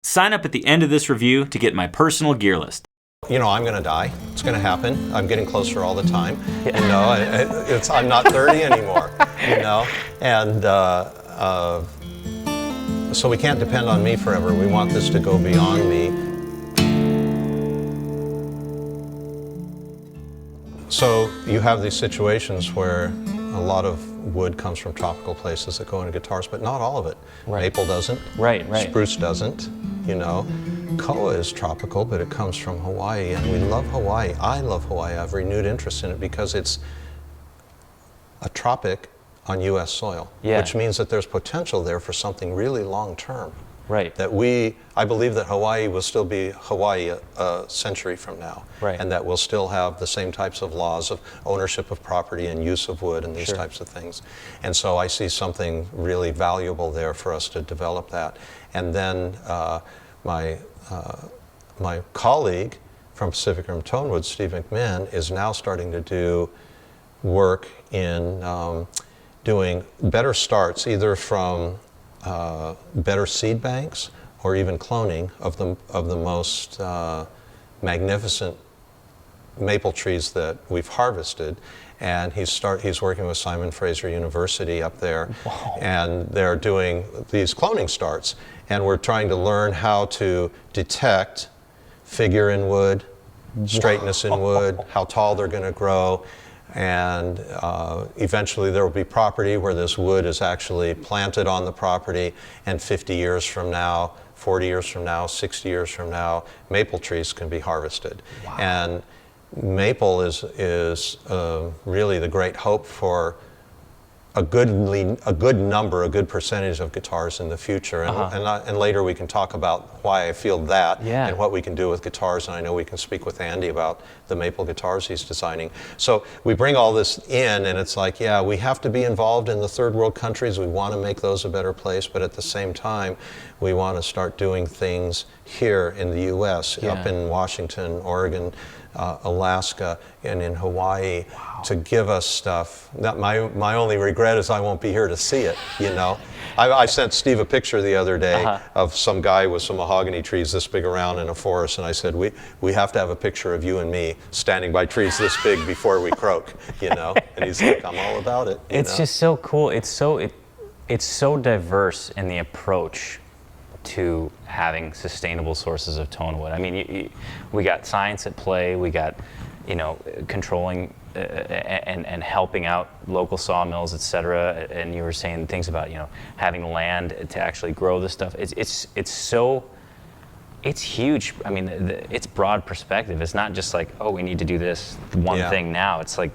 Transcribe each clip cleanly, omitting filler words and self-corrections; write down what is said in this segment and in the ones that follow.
Sign up at the end of this review to get my personal gear list. You know, I'm going to die. It's going to happen. I'm getting closer all the time. You know, I'm not 30 anymore, you know, and so we can't depend on me forever. We want this to go beyond me. So you have these situations where a lot of wood comes from tropical places that go into guitars, but not all of it. Right. Maple doesn't. Right. Spruce doesn't, you know. Koa is tropical, but it comes from Hawaii, and we love Hawaii. I love Hawaii. I have renewed interest in it because it's a tropic on U.S. soil, which means that there's potential there for something really long-term. Right. That I believe that Hawaii will still be Hawaii a century from now, and that we'll still have the same types of laws of ownership of property and use of wood and these types of things. And so I see something really valuable there for us to develop that. And then my colleague from Pacific Rim Tonewood, Steve McMinn, is now starting to do work in doing better starts, either from better seed banks or even cloning of the most magnificent maple trees that we've harvested. And he's working with Simon Fraser University up there. Wow. And they're doing these cloning starts. And we're trying to learn how to detect figure in wood, straightness in wood, how tall they're going to grow. And eventually there will be property where this wood is actually planted on the property, and 50 years from now, 40 years from now, 60 years from now, maple trees can be harvested. Wow. And maple is really the great hope for a good percentage of guitars in the future, and later we can talk about why I feel that and what we can do with guitars, and I know we can speak with Andy about the maple guitars he's designing. So we bring all this in, and it's like, yeah, we have to be involved in the third world countries. We want to make those a better place, but at the same time, we want to start doing things here in the U.S., up in Washington, Oregon, Alaska, and in Hawaii, to give us stuff. My only regret is I won't be here to see it, you know. I sent Steve a picture the other day of some guy with some mahogany trees this big around in a forest, and I said, we have to have a picture of you and me standing by trees this big before we croak, you know. And he's like, I'm all about it. It's just so cool. It's so diverse in the approach to having sustainable sources of tone wood. I mean, we got science at play. We got, you know, controlling and helping out local sawmills, et cetera. And you were saying things about, you know, having land to actually grow this stuff. It's huge. I mean, it's broad perspective. It's not just like, oh, we need to do this one thing now. It's like,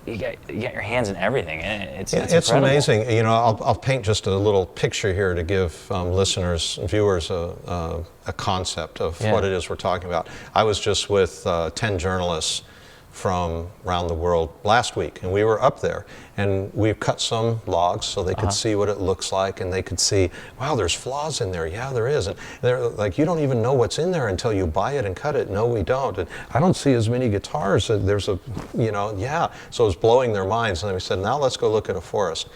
you got your hands in everything. It's amazing. You know, I'll paint just a little picture here to give listeners, viewers, a concept of what it is we're talking about. I was just with 10 journalists from around the world last week, and we were up there, and we cut some logs so they could see what it looks like, and they could see, wow, there's flaws in there. Yeah, there is. And they're like, you don't even know what's in there until you buy it and cut it. No, we don't. And I don't see as many guitars. There's a, you know, So it was blowing their minds, and we said, now let's go look at a forest.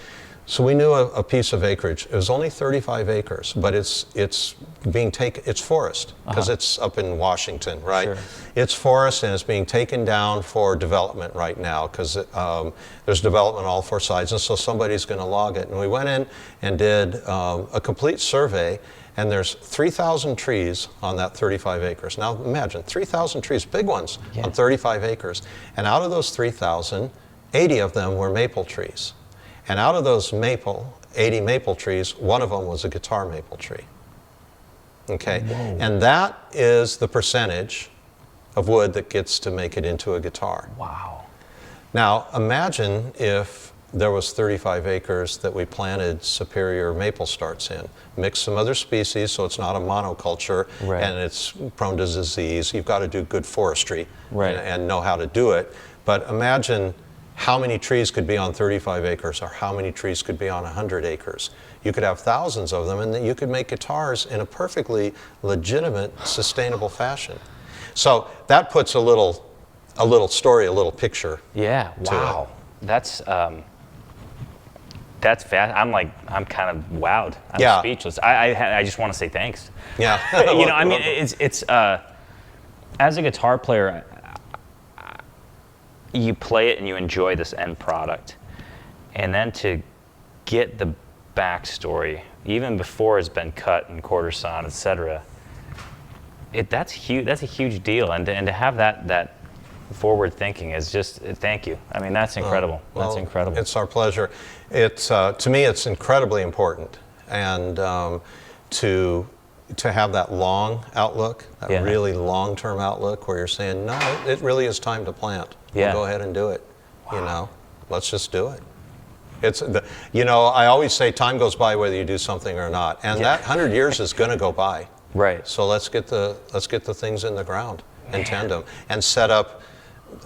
So we knew a piece of acreage. It was only 35 acres, but it's being taken, it's forest, because it's up in Washington, right? Sure. It's forest, and it's being taken down for development right now, because there's development on all four sides, and so somebody's going to log it. And we went in and did a complete survey, and there's 3,000 trees on that 35 acres. Now imagine, 3,000 trees, big ones, on 35 acres. And out of those 3,000, 80 of them were maple trees. And out of those 80 maple trees, one of them was a guitar maple tree. Okay? Whoa. And that is the percentage of wood that gets to make it into a guitar. Wow. Now, imagine if there was 35 acres that we planted superior maple starts in. Mix some other species so it's not a monoculture and it's prone to disease. You've got to do good forestry and know how to do it. But imagine how many trees could be on 35 acres, or how many trees could be on 100 acres. You could have thousands of them, and then you could make guitars in a perfectly legitimate, sustainable fashion. So that puts a little story, a little picture. Yeah, wow. That's, That's fast. I'm kind of wowed. I'm Yeah. speechless. I just want to say thanks. Yeah. You know, I mean, it's as a guitar player, you play it and you enjoy this end product, and then to get the backstory, even before it's been cut and quarter sawn, etc. That's huge. That's a huge deal, and to have that forward thinking is just thank you. I mean, that's incredible. Well, that's incredible. It's our pleasure. It's to me, it's incredibly important, and to have that long outlook, that Yeah. really long-term outlook, where you're saying, no, it really is time to plant. Yeah. We'll go ahead and do it. You know, let's just do it. It's you know, I always say time goes by whether you do something or not, and that 100 years is going to go by. Right. So let's get the things in the ground and tend them, and set up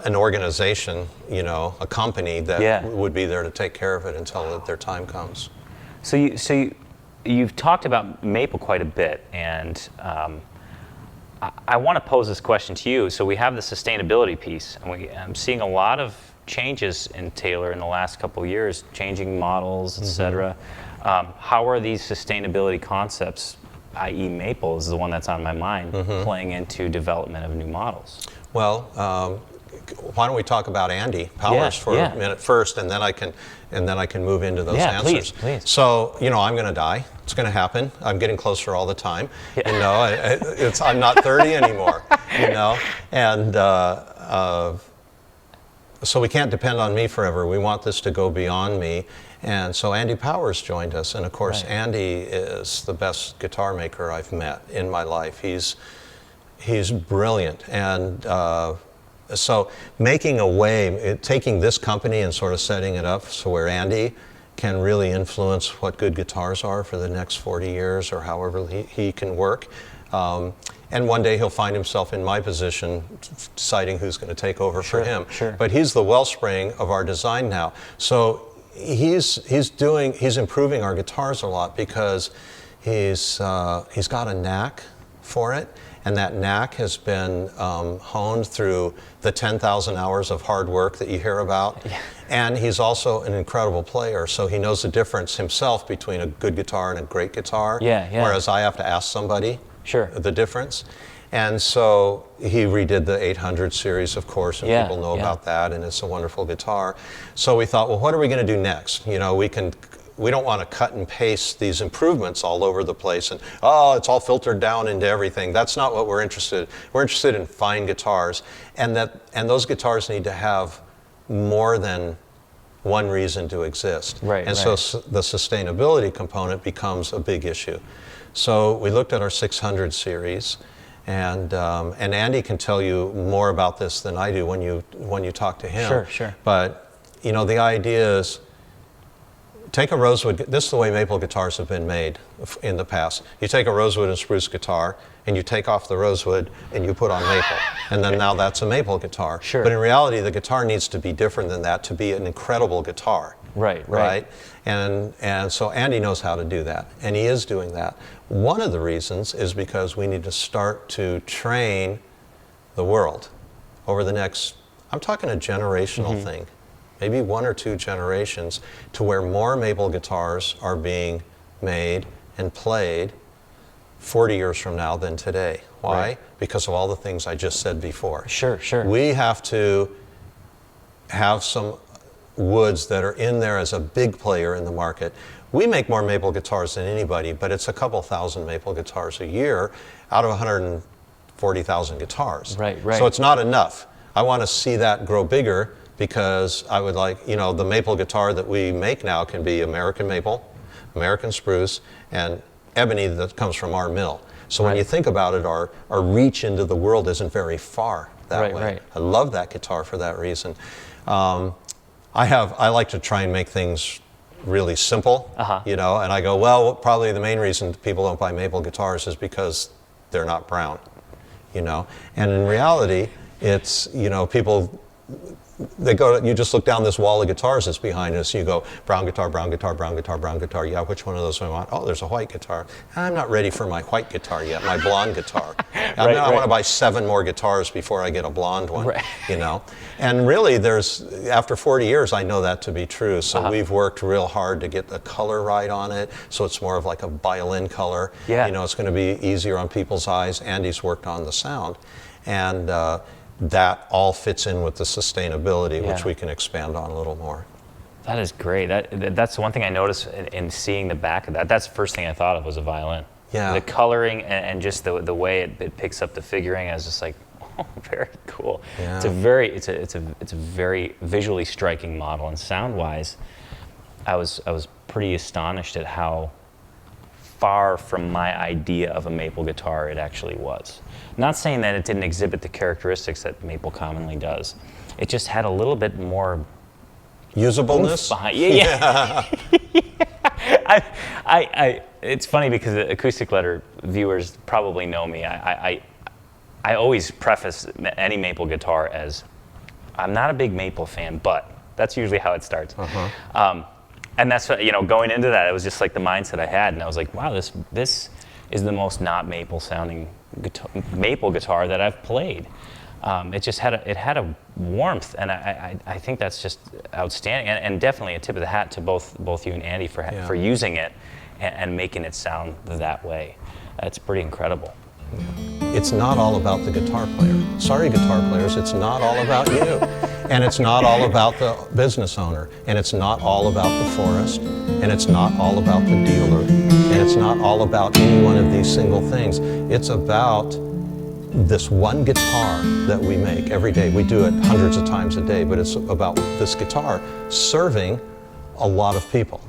an organization, you know, a company that would be there to take care of it until their time comes. So you've talked about maple quite a bit, and I want to pose this question to you. So we have the sustainability piece, and I'm seeing a lot of changes in Taylor in the last couple of years, changing models, et cetera. How are these sustainability concepts, i.e. maple is the one that's on my mind, playing into development of new models? Well, why don't we talk about Andy Powers for a minute first, and then I can move into those answers. Please. So, you know, I'm going to die. It's going to happen. I'm getting closer all the time. You know, I'm not 30 anymore. You know, and so we can't depend on me forever. We want this to go beyond me. And so Andy Powers joined us, and of course, Andy is the best guitar maker I've met in my life. He's brilliant, and so making a way, taking this company and sort of setting it up so where Andy can really influence what good guitars are for the next 40 years or however he can work. And one day he'll find himself in my position deciding who's going to take over for him. Sure. But he's the wellspring of our design now. So he's improving our guitars a lot because he's got a knack for it. And that knack has been honed through the 10,000 hours of hard work that you hear about. Yeah. And he's also an incredible player, so he knows the difference himself between a good guitar and a great guitar. Whereas I have to ask somebody the difference. And so he redid the 800 series, of course, and people know about that, and it's a wonderful guitar. So we thought, well, what are we going to do next? You know, we don't want to cut and paste these improvements all over the place and, it's all filtered down into everything. That's not what we're interested in. We're interested in fine guitars, and those guitars need to have more than one reason to exist. So the sustainability component becomes a big issue. So we looked at our 600 series, and Andy can tell you more about this than I do when you talk to him. Sure. But, you know, the idea is, take a rosewood, this is the way maple guitars have been made in the past. You take a rosewood and spruce guitar, and you take off the rosewood and you put on maple. And then now that's a maple guitar. But in reality, the guitar needs to be different than that to be an incredible guitar. Right? And so Andy knows how to do that, and he is doing that. One of the reasons is because we need to start to train the world over the next, I'm talking a generational thing, maybe 1 or 2 generations, to where more maple guitars are being made and played 40 years from now than today. Why? Because of all the things I just said before. Sure. We have to have some woods that are in there as a big player in the market. We make more maple guitars than anybody, but it's a couple thousand maple guitars a year out of 140,000 guitars. So it's not enough. I want to see that grow bigger, because I would like, you know, the maple guitar that we make now can be American maple, American spruce, and ebony that comes from our mill. So when you think about it, our reach into the world isn't very far that way. I love that guitar for that reason. I like to try and make things really simple, you know, and I go, well, probably the main reason people don't buy maple guitars is because they're not brown, you know. And in reality, it's, you know, people you just look down this wall of guitars that's behind us. You go, brown guitar, brown guitar, brown guitar, brown guitar. Yeah, which one of those do I want? Oh, there's a white guitar. I'm not ready for my white guitar yet, my blonde guitar. I want to buy 7 more guitars before I get a blonde one, you know? And really, after 40 years, I know that to be true. So we've worked real hard to get the color right on it, so it's more of like a violin color. Yeah. You know, it's going to be easier on people's eyes. Andy's worked on the sound. And that all fits in with the sustainability, which we can expand on a little more. That is great. That's the one thing I noticed in seeing the back of that. That's the first thing I thought of was a violin. Yeah. The coloring and just the way it picks up the figuring, I was just like, oh, very cool. Yeah. It's a very visually striking model, and sound-wise, I was pretty astonished at how far from my idea of a maple guitar it actually was. Not saying that it didn't exhibit the characteristics that maple commonly does. It just had a little bit more usableness behind. Yeah. It's funny because the Acoustic Letter viewers probably know me. I always preface any maple guitar as, I'm not a big maple fan, but that's usually how it starts. And that's what, going into that, it was just like the mindset I had, and I was like, wow, this is the most not maple sounding maple guitar that I've played. It just had a warmth, and I think that's just outstanding, and definitely a tip of the hat to both you and Andy for using it and making it sound that way. It's pretty incredible. It's not all about the guitar player. Sorry, guitar players, it's not all about you. And it's not all about the business owner. And it's not all about the florist. And it's not all about the dealer. And it's not all about any one of these single things. It's about this one guitar that we make every day. We do it hundreds of times a day, but it's about this guitar serving a lot of people.